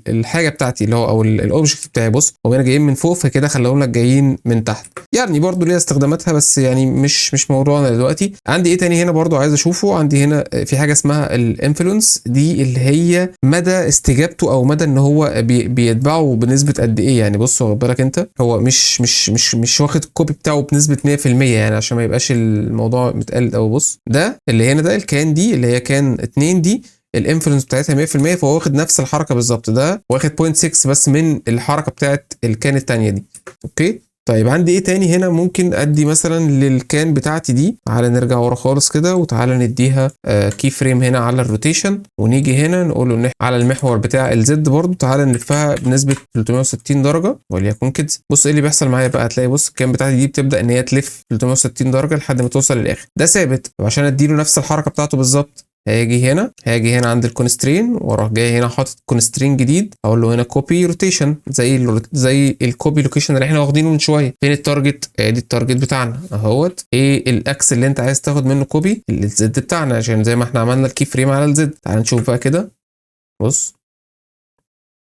الحاجه بتاعتي اللي هو او الاوبجكت بتاعي. بص هو هنا جايين من فوق، فكده خلاهم لك جايين من تحت. يعني برضو ليها استخداماتها، بس يعني مش موضوعنا دلوقتي. عندي ايه تاني هنا برضو عايز اشوفه؟ عندي هنا في حاجه اسمها الانفلونس دي، اللي هي مدى استجابته او مدى ان هو بيتبعه بنسبه قد ايه. يعني بص واخد بالك انت، هو مش واخد الكوبي بتاعه بنسبه 100%، يعني عشان ما يبقاش الموضوع متقلد. او بص ده اللي هنا، ده الكان دي اللي هي كان 2 دي، الانفلونس بتاعتها 100%، فهو واخد نفس الحركه بالظبط. ده واخد 0.6 بس من الحركه بتاعت الكان الثانيه دي. اوكي طيب عندي ايه تاني هنا؟ ممكن ادي مثلا للكان بتاعتي دي، تعالى نرجع ورا خالص كده، وتعالى نديها كي فريم هنا على الروتيشن، ونيجي هنا نقول له ان على المحور بتاع الزد برضو تعالى نلفها بنسبه 360 درجه وليكن كده. بص ايه اللي بيحصل معايا بقى؟ هتلاقي بص الكان بتاعتي دي بتبدا ان هي تلف 360 درجه لحد ما توصل للاخر. ده ثابت، وعشان اديله نفس الحركه بتاعته بالظبط هاجي هنا عند الكونسترين، واروح جاي هنا حاطط كونسترين جديد، اقول له هنا كوبي روتيشن زي الكوبي لوكيشن اللي احنا واخدينه من شويه. فين التارجت؟ ادي التارجت بتاعنا اهوت. ايه الاكس اللي انت عايز تاخد منه كوبي؟ الزد بتاعنا، عشان زي ما احنا عملنا الكي فريم على الزد. تعال نشوف بقى كده. بص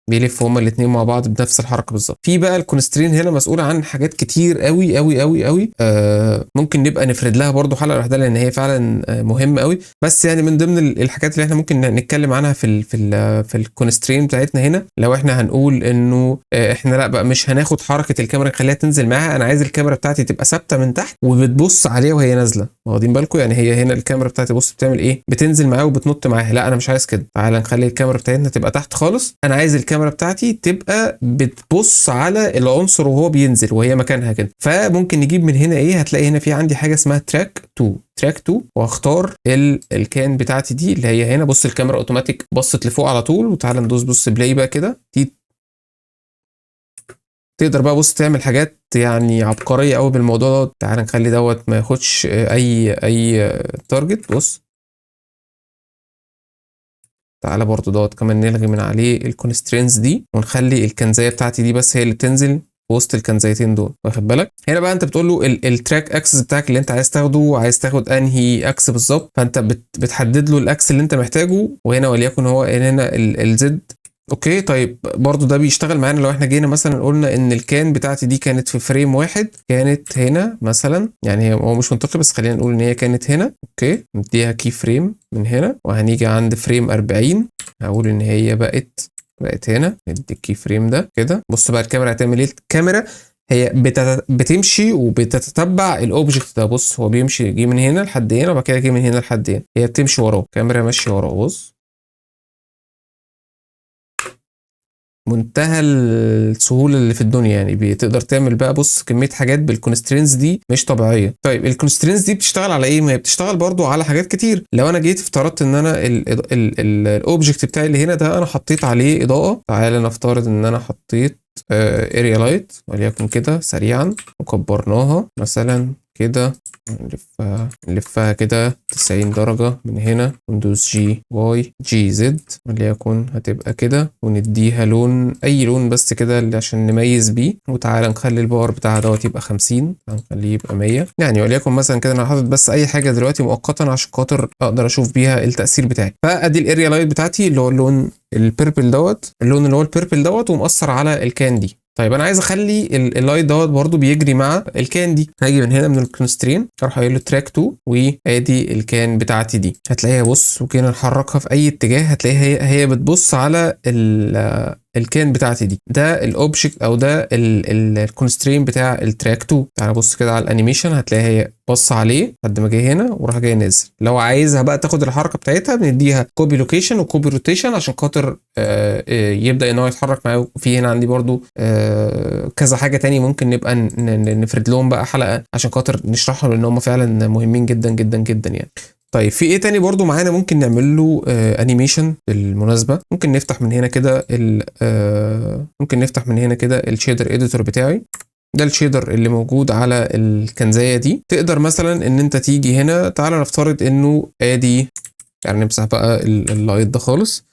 بيلفوا هما الاثنين مع بعض بنفس الحركه بالظبط. في بقى الكونسترين هنا مسؤوله عن حاجات كتير قوي قوي قوي قوي. ممكن نبقى نفرد لها برضو حلقه لوحدها، لان هي فعلا مهمه قوي. بس يعني من ضمن الحاجات اللي احنا ممكن نتكلم عنها في الكونسترين بتاعتنا هنا، لو احنا هنقول انه احنا لا بقى مش هناخد حركه الكاميرا نخليها تنزل معاها، انا عايز الكاميرا بتاعتي تبقى ثابته من تحت وبتبص عليها وهي نازله. واخدين بالكم؟ يعني هي هنا الكاميرا بتاعتي بص بتعمل ايه؟ بتنزل معاها وبتنط معاها. لا انا مش عايز كده. تعالى نخلي الكاميرا بتاعتنا تبقى تحت خالص. انا عايز الكاميرا بتاعتي تبقى بتبص على العنصر وهو بينزل وهي مكانها كده. فممكن نجيب من هنا ايه؟ هتلاقي هنا في عندي حاجه اسمها تراك 2 واختار الكان بتاعتي دي اللي هي هنا. بص الكاميرا اوتوماتيك بصت لفوق على طول. وتعالى ندوس بص بلاي بقى كده. دي تقدر بقى بص تعمل حاجات يعني عبقريه قوي بالموضوع ده. تعالى نخلي دوت ما ياخدش اي تارجت. بص تعالى برضو دوت كمان نلغي من عليه الكونسترينز دي، ونخلي الكنزايه بتاعتي دي بس هي اللي تنزل في وسط الكنزايتين دول. واخد بالك؟ هنا بقى انت بتقول له التراك اكسس بتاعك اللي انت عايز تاخده، عايز تاخد انهي اكس بالظبط. فانت بتحدد له الاكس اللي انت محتاجه. وهنا وليكن هو هنا الزد. اوكي طيب برضو ده بيشتغل معانا لو احنا جينا مثلا قلنا ان الكان بتاعتي دي كانت في فريم واحد، كانت هنا مثلا. يعني هو مش منطقي بس خلينا نقول ان هي كانت هنا. اوكي نديها كي فريم من هنا، وهنيجي عند فريم 40 هقول ان هي بقت هنا. ندي الكي فريم ده كده. بص بقى الكاميرا هتعمل ايه؟ الكاميرا هي بتمشي وبتتتبع الاوبجكت ده. بص هو بيمشي جه من هنا لحد هنا، وبعد كده جه من هنا لحد هنا. هي بتمشي وراه، الكاميرا ماشيه وراه. بص منتهى السهوله اللي في الدنيا. يعني بتقدر تعمل بقى بص كميه حاجات بالكونسترينز دي مش طبيعيه. طيب الكونسترينز دي بتشتغل على ايه؟ ما هي بتشتغل برضو على حاجات كتير. لو انا جيت افترضت ان انا الاوبجكت بتاعي اللي هنا ده انا حطيت عليه اضاءه. تعالى نفترض ان انا حطيت اريا لايت وليكن كده سريعا، وكبرناها مثلا كده، نلفها كده 90 درجة من هنا، وندوس جي واي جي زد وليكن هتبقى كده، ونديها لون اي لون بس كده عشان نميز بيه. وتعالى نخلي الباور بتاعها دوت يبقى 50، هنخليه يبقى 100 يعني وليكن مثلا كده. انا حاطط بس اي حاجة دلوقتي مؤقتا عشان خاطر اقدر اشوف بيها التأثير بتاعي. فادي الاريا لايت بتاعتي اللي هو اللون البيربل دوت، اللون اللي هو البيربل دوت، ومأثر على الكان دي. طيب انا عايز اخلي اللايت دوت برضو بيجري مع الكان دي. هاجي من هنا من الكونسترين اروح قايل له تراك 2، وادي الكان بتاعتي دي. هتلاقيها بص وكده نحركها في اي اتجاه هتلاقيها هي بتبص على الكان بتاعتي دي، ده الاوبجكت او ده الكونسترين بتاع التراك 2. تعالى بص كده على الانيميشن هتلاقيها هي بص عليه لحد ما جه هنا وراح جاي نازل. لو عايزها بقى تاخد الحركه بتاعتها بنديها كوبي لوكيشن وكوبي روتيشن عشان خاطر يبدا ان هو يتحرك معايا. وفي هنا عندي برضو كذا حاجه تاني ممكن نبقى نفرد لهم بقى حلقه عشان خاطر نشرحهم لان هم فعلا مهمين جدا جدا جدا يعني. طيب في ايه تاني برضو معانا ممكن نعمل له انيميشن بالمناسبه؟ ممكن نفتح من هنا كده ممكن نفتح من هنا كده الشيدر اديتور بتاعي. ده الشيدر اللي موجود على الكنزايه دي. تقدر مثلا ان انت تيجي هنا، تعالى نفترض انه ادي، يعني نمسح بقى اللايت ده خالص.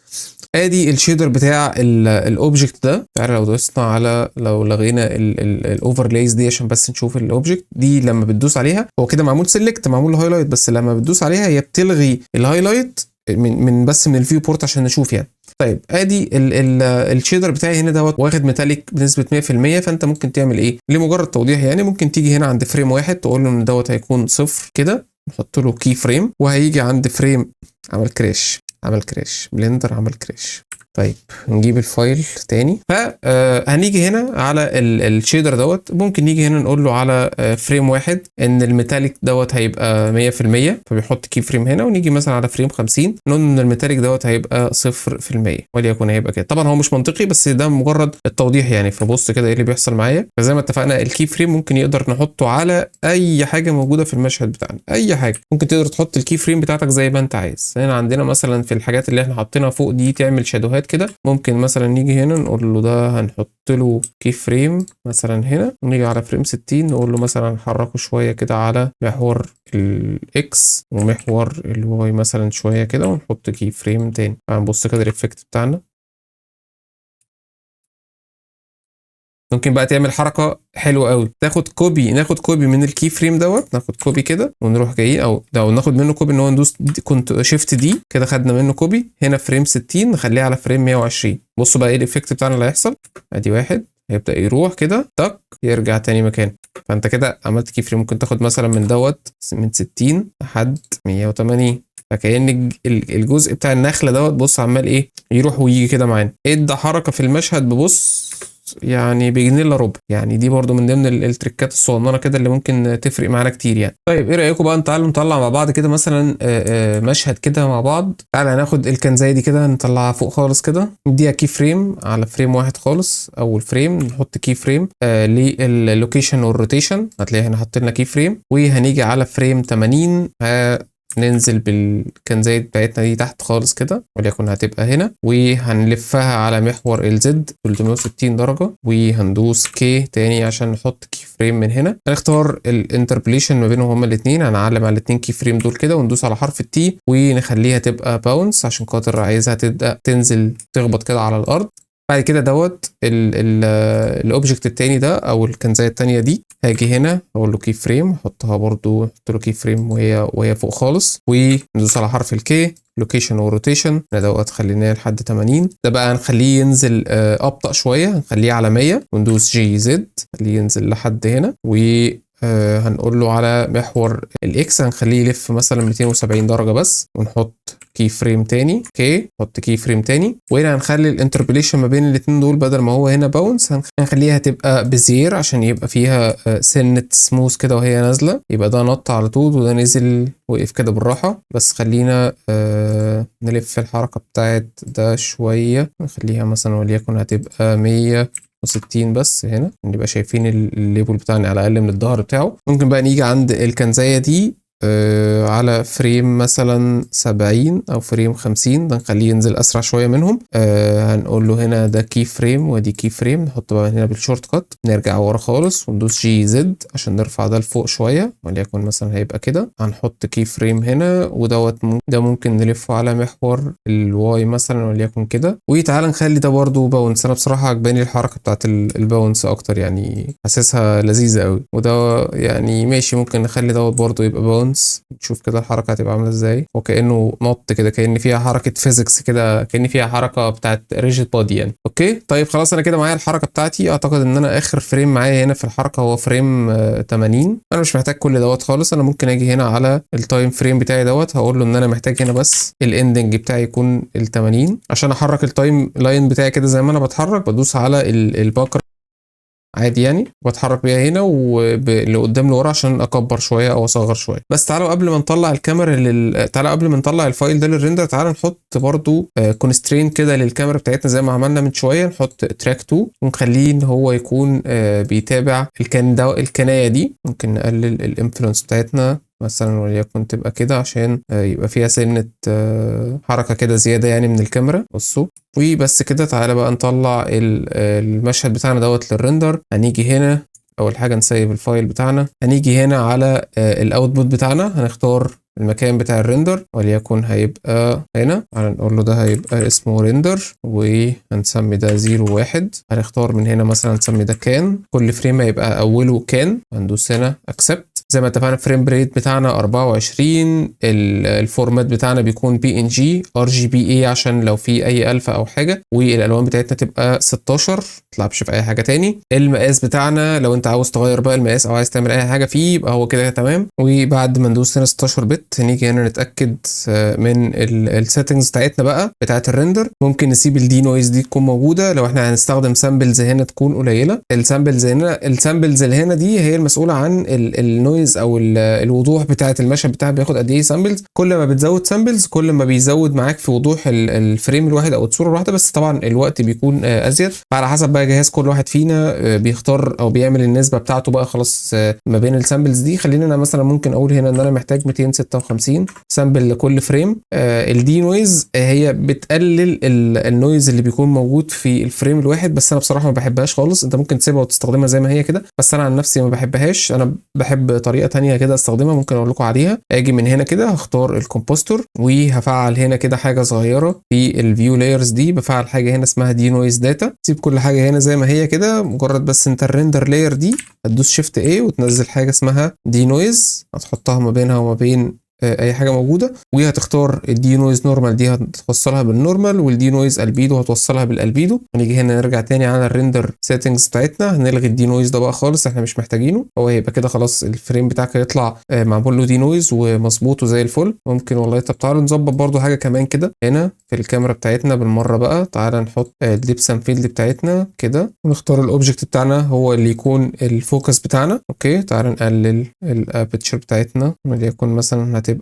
ادي الشيدر بتاع الاوبجكت ده. تعالى لو دوسنا على، لو لغينا الاوفرلايز دي عشان بس نشوف الاوبجكت دي، لما بتدوس عليها هو كده معمول سيلكت، معمول هايلايت، بس لما بتدوس عليها هي بتلغي الهايلايت من بس من الفيو بورت عشان نشوف يعني. طيب ادي الشيدر بتاعي هنا دوت واخد ميتاليك بنسبه 100%. فانت ممكن تعمل ايه لمجرد توضيح يعني؟ ممكن تيجي هنا عند فريم واحد تقول له ان دوت هيكون 0 كده، نحط له كي فريم، وهيجي عند فريم عمل كراش بلندر عمل كراش. طيب نجيب الفايل تاني. فهنيجي هنا على الشيدر دوت، ممكن نيجي هنا نقول له على فريم واحد ان الميتاليك دوت هيبقى 100%، فبيحط كي فريم هنا. ونيجي مثلا على فريم 50 نقول ان الميتاليك دوت هيبقى 0%، وليكن هيبقى كده. طبعا هو مش منطقي بس ده مجرد التوضيح يعني. فبص كده ايه اللي بيحصل معايا. فزي ما اتفقنا الكي فريم ممكن يقدر نحطه على اي حاجه موجوده في المشهد بتاعنا، اي حاجه ممكن تقدر تحط الكي فريم بتاعتك زي ما انت عايز. هنا عندنا مثلا في الحاجات اللي احنا حاطينها فوق دي تعمل شادوهات كده، ممكن مثلا نيجي هنا نقول له ده هنحط له كي فريم مثلا هنا، ونيجي على فريم 60 نقول له مثلا نحركه شويه كده على محور الاكس ومحور الواي مثلا شويه كده، ونحط كي فريم تاني. هنبص كده الايفكت بتاعنا. ممكن بقى تعمل حركه حلوه قوي، ناخد كوبي من الكي فريم دوت، ناخد كوبي كده ونروح جايين، او ناخد منه كوبي ان هو ندوس كنت شيفت دي كده، خدنا منه كوبي هنا فريم 60 نخليه على فريم 120. بصوا بقى ايه الايفكت بتاعنا اللي هيحصل. ادي واحد هيبدا يروح كده تك يرجع تاني مكانه. فانت كده عملت كي فريم. ممكن تاخد مثلا من دوت من 60 لحد 180، فكأن الجزء بتاع النخله دوت بص عمال ايه يروح ويجي كده معانا. ادى حركه في المشهد ببص يعني بجنيه الا ربع يعني. دي برضو من ضمن التريكات الصغننه كده اللي ممكن تفرق معانا كتير يعني. طيب ايه رايكم بقى تعالوا نطلع مع بعض كده مثلا مشهد كده مع بعض. تعالى هناخد الكنزايه دي كده نطلعها فوق خالص كده، نديها كي فريم على فريم واحد خالص. اول فريم نحط كي فريم للوكيشن والروتيشن، هتلاقي هنا حاطين لنا كي فريم. وهنيجي على فريم 80 ننزل بالكنزايه بتاعتنا دي تحت خالص كده، وليكن هتبقى هنا، وهنلفها على محور الزد 360 درجه، وهندوس كي تاني عشان نحط كي فريم من هنا. هنختار الانتربوليشن ما بينهم هما الاثنين، هنعلم على الاثنين كي فريم دول كده، وندوس على حرف التي ونخليها تبقى باونس عشان خاطر عايزها تبدا تنزل تخبط كده على الارض. بعد كده دوت الاوبجكت التاني ده او الكنزايه التانيه دي، هاجي هنا اقول له كي فريم، احطها برضو، احط له كي فريم وهي فوق خالص، وندوس على حرف الكي لوكيشن وروتيشن دوت خليناه لحد 80. ده بقى هنخليه ينزل ابطا شويه، هنخليه على 100 وندوس جي زد خليه ينزل لحد هنا. و هنقول له على محور الاكس هنخليه يلف مثلا 270 درجه بس، ونحط كي فريم تاني اوكي، نحط كي فريم تاني. وهنا هنخلي الانتربوليشن ما بين الاثنين دول بدل ما هو هنا باونس هنخليها تبقى بزير عشان يبقى فيها سنه سموث كده وهي نازله، يبقى ده نط على طول وده نزل وقف كده بالراحه. بس خلينا نلف الحركه بتاعت ده شويه، نخليها مثلا وليكن هتبقى 160 بس هنا، نبقى شايفين الليبل بتاعنا على الاقل من الظهر بتاعه. ممكن بقى نيجي عند الكنزايه دي على فريم مثلا 70 او فريم 50، ده نخليه ينزل اسرع شويه منهم. هنقول له هنا ده كي فريم ودي كي فريم، نحط بقى هنا بالشورت كات، نرجع ورا خالص وندوس جي زد عشان نرفع ده لفوق شويه، وليكن مثلا هيبقى كده. هنحط كي فريم هنا ودوت ده ممكن نلفه على محور الواي مثلا وليكن كده. وتعالى نخلي ده برده باونس. انا بصراحه عجباني الحركه بتاعت الباونس اكتر يعني، حاسسها لذيذه قوي. وده يعني ماشي، ممكن نخلي دوت برده يبقى باونس انفلونس، نشوف كده الحركه هتبقى عامله ازاي. وكانه نط كده، كان فيها حركه فيزيكس كده، كان فيها حركه بتاعت ريجيد بودي يعني. اوكي طيب خلاص انا كده معايا الحركه بتاعتي. اعتقد ان انا اخر فريم معايا هنا في الحركه هو فريم 80. انا مش محتاج كل دوت خالص. انا ممكن اجي هنا على التايم فريم بتاعي دوت، هقول له ان انا محتاج هنا بس الاندنج بتاعي يكون ال 80 عشان احرك التايم لاين بتاعي كده. زي ما انا بتحرك بدوس على الباكر عادي يعني، بتحرك بيها هنا واللي قدام لورا عشان اكبر شويه او اصغر شويه. بس تعالوا قبل ما نطلع الكاميرا تعالوا قبل ما نطلع الفايل ده للريندر، تعالوا نحط برضو كونسترين كده للكاميرا بتاعتنا زي ما عملنا من شويه. نحط تراك 2 ونخليه ان هو يكون بيتابع الكنايه دي. ممكن نقلل الانفلونس بتاعتنا مثلا وليكن تبقى كده عشان يبقى فيها سنة حركة كده زيادة يعني من الكاميرا. بصوا وبس كده. تعالى بقى نطلع المشهد بتاعنا دوت للرندر. هنيجي هنا اول حاجة نسيب الفايل بتاعنا، هنيجي هنا على الاوتبوت بتاعنا، هنختار المكان بتاع الريندر وليكن هيبقى هنا. هنقول له ده هيبقى اسمه ريندر وهنسمي ده 01. هنختار من هنا مثلا نسمي ده كان، كل فريم هيبقى اوله كان. هندوس هنا اكسبت. زي ما اتفقنا الفريم ريت بتاعنا 24. الفورمات بتاعنا بيكون PNG RGBA عشان لو في اي الفا او حاجه، والالوان بتاعتنا تبقى 16 ما تلعبش في اي حاجه تاني. المقاس بتاعنا لو انت عاوز تغير بقى المقاس او عايز تعمل اي حاجه فيه يبقى هو كده تمام. وبعد ما ندوس هنا 16 بت نيجي هنا نتاكد من السيتنجز بتاعتنا بقى بتاعت الريندر. ممكن نسيب الدي نويز دي تكون موجوده لو احنا هنستخدم سامبلز هنا تكون قليله. السامبلز اللي هنا دي هي المسؤوله عن النويز او الوضوح بتاعه المشهد بتاعك بياخد قد ايه سامبلز. كل ما بتزود سامبلز كل ما بيزود معاك في وضوح الفريم الواحد او الصوره الواحده. بس طبعا الوقت بيكون ازيد على حسب بقى جهاز كل واحد فينا بيختار او بيعمل النسبه بتاعته بقى خلاص ما بين السامبلز دي. خلينا انا مثلا ممكن اقول هنا ان انا محتاج 256 سامبل لكل فريم. الدي نويز هي بتقلل النويز اللي بيكون موجود في الفريم الواحد، بس انا بصراحه ما بحبهاش خالص. انت ممكن تسيبها وتستخدمها زي ما هي كده، بس انا عن نفسي ما بحبهاش. انا بحب طريقه تانية كده استخدمها، ممكن اقول لكم عليها. اجي من هنا كده هختار الكومبوستور وهفعل هنا كده حاجه صغيره في الفيو لايرز دي. بفعل حاجه هنا اسمها دي نويز داتا. سيب كل حاجه هنا زي ما هي كده، مجرد بس انت الريندر لاير دي هتدوس شيفت A وتنزل حاجه اسمها دي نويز، هتحطها ما بينها وما بين اي حاجه موجوده. وهتختار الدي نويز نورمال دي هتوصلها بالنورمال، والدي نويز البيدو هتوصلها بالالبيدو. هنيجي هنا نرجع تاني على الريندر سيتنجز بتاعتنا، هنلغي الدي نويز ده بقى خالص، احنا مش محتاجينه. هو هيبقى كده خلاص الفريم بتاعك هيطلع معمول له دي نويز ومظبوط وزي الفل. ممكن والله طب تعالوا نظبط برده حاجه كمان كده هنا في الكاميرا بتاعتنا بالمره بقى. تعالى نحط الديبسن فيلد بتاعتنا كده ونختار الاوبجكت بتاعنا هو اللي يكون الفوكس بتاعنا. اوكي تعالى نقلل الابيتشر بتاعتنا وليكن مثلا هتبقى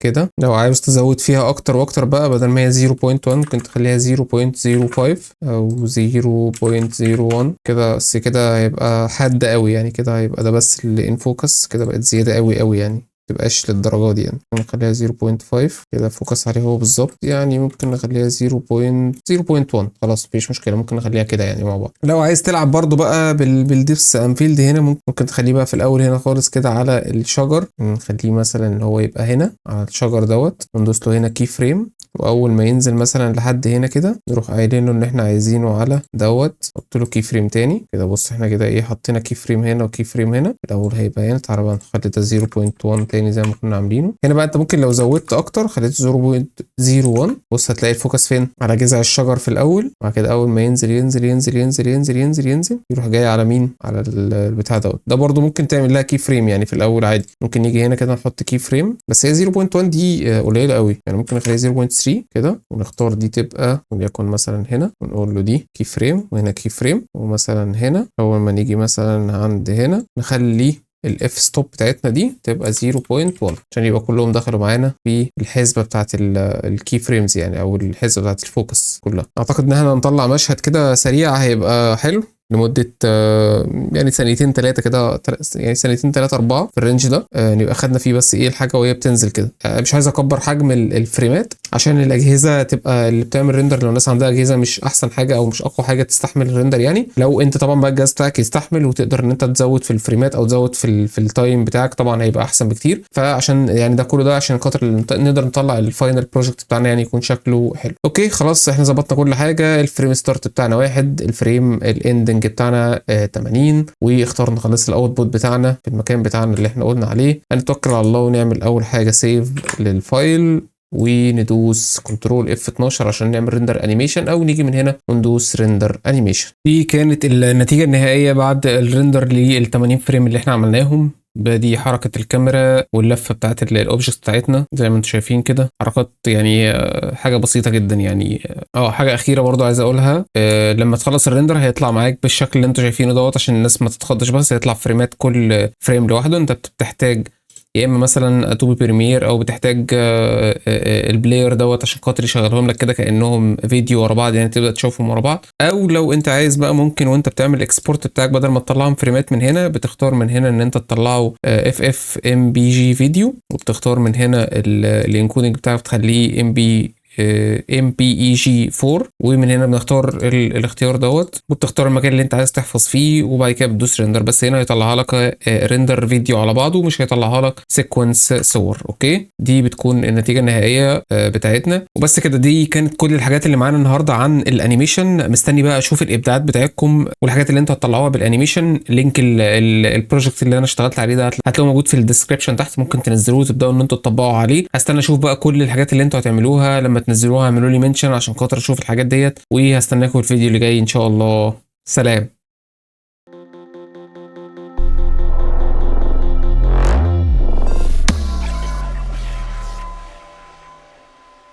كده. لو عاوز تزود فيها اكتر واكتر بقى، بدل ما هي 0.1 ممكن تخليها 0.05 او 0.01 كده. بس كده هيبقى حاد قوي يعني، كده هيبقى ده بس اللي ان فوكس، كده بقت زياده قوي قوي يعني، تبقاش للدرجه دي يعني. نخليها 0.5 كده فوكس عليه هو بالظبط يعني. ممكن نخليها 0.1 خلاص مفيش مشكله، ممكن نخليها كده يعني مع بعض. لو عايز تلعب برضو بقى بالديبس انفيلد هنا ممكن تخليه بقى في الاول هنا خالص كده على الشجر. نخليه مثلا ان هو يبقى هنا على الشجر دوت، وندوس له هنا كي فريم. واول ما ينزل مثلا لحد هنا كده نروح قايلين له ان احنا عايزينه على دوت، نحط له كي فريم تاني كده. بص احنا كده ايه، حطينا كي فريم هنا وكي فريم هنا. الاول هيبقى هنا، تعالى بقى نخلي ده 0.1 تاني زي ما كنا عاملينه هنا. بقى انت ممكن لو زودت اكتر خليته 0.01، بص هتلاقي الفوكس فين؟ على جذع الشجر في الاول. بعد كده اول ما ينزل ينزل ينزل ينزل ينزل ينزل ينزل يروح جاي على مين؟ على البتاع دوت. ده برده ممكن تعمل لها كي فريم يعني في الاول عادي. ممكن نيجي هنا كده نحط كي فريم، بس هي 0.1 دي قليله قوي يعني. ممكن نخليها 0.3 كده ونختار دي تبقى وليكن مثلا هنا، ونقول له دي كي فريم وهنا كي فريم. ومثلا هنا اول ما نيجي مثلا عند هنا نخلي الاف ستوب بتاعتنا دي تبقى 0.1 عشان يبقى كلهم دخلوا معانا في الحسبه بتاعت الكي فريمز يعني، او الحسبه بتاعت الفوكس كلها. اعتقد ان احنا نطلع مشهد كده سريع هيبقى حلو لمدة يعني ثانيتين ثلاثة كده، يعني ثانيتين ثلاثة 4 في الرينج ده. نبقى خدنا فيه بس ايه الحاجة وهي بتنزل كده. مش عايز اكبر حجم الفريمات عشان الاجهزة تبقى اللي بتعمل ريندر، لو الناس عندها اجهزة مش احسن حاجة او مش اقوى حاجة تستحمل الريندر يعني. لو انت طبعا بقى الجهاز بتاعك يستحمل وتقدر ان انت تزود في الفريمات او تزود في التايم بتاعك، طبعا هيبقى احسن بكتير. فعشان يعني ده كله ده عشان خاطر نقدر نطلع الفاينل بروجكت بتاعنا يعني يكون شكله حلو. اوكي خلاص احنا ظبطنا كل حاجة. الفريم ستارت بتاعنا 1، الفريم الاندنج البنج بتاعنا 80، واخترنا خلاص الاوتبوت بتاعنا في المكان بتاعنا اللي احنا قلنا عليه. هنتوكل على الله ونعمل اول حاجه سيف للفايل، وندوس كنترول F12 عشان نعمل ريندر انيميشن، او نيجي من هنا وندوس ريندر انيميشن. دي كانت النتيجه النهائيه بعد الريندر لل 80 فريم اللي احنا عملناهم. دي حركه الكاميرا واللفه بتاعت الاوبجكت بتاعتنا زي ما انتم شايفين كده، حركات يعني حاجه بسيطه جدا يعني. حاجه اخيره برضو عايز اقولها، لما تخلص الريندر هيطلع معاك بالشكل اللي انتم شايفينه دوت، عشان الناس ما تتخضش، بس هيطلع فريمات كل فريم لوحده. انت بتحتاج يا اما مثلا ادوبي بريمير، او بتحتاج البلاير دوت عشان خاطر يشغلهم لك كده كانهم فيديو ورا بعض، يعني تبدا تشوفهم ورا بعض. او لو انت عايز بقى ممكن وانت بتعمل الاكسبورت بتاعك بدل ما تطلعهم فريمات من هنا، بتختار من هنا ان انت تطلعه FFmpeg فيديو، وبتختار من هنا الانكودنج بتاعك تخليه MPEG4، ومن هنا بنختار الاختيار دوت، وبتختار المكان اللي انت عايز تحفظ فيه، وبعد كده بتدوس ريندر. بس هنا هيطلعها لك ريندر فيديو على بعضه، مش هيطلعها لك سيكونس صور. اوكي، دي بتكون النتيجه النهائيه بتاعتنا. وبس كده، دي كانت كل الحاجات اللي معانا النهارده عن الانيميشن. مستني بقى اشوف الابداعات بتاعتكم والحاجات اللي انتوا هتطلعوها بالانيميشن. لينك البروجكت اللي انا اشتغلت عليه ده هتلاقوه موجود في الديسكربشن تحت، ممكن تنزلوه وتبداوا ان انتوا تطبقوا عليه. هستنى اشوف بقى كل الحاجات اللي انتوا هتعملوها. لما تنزلوها اعملوا لي منشن عشان خاطر اشوف الحاجات ديت، وهستناكم الفيديو اللي جاي ان شاء الله. سلام.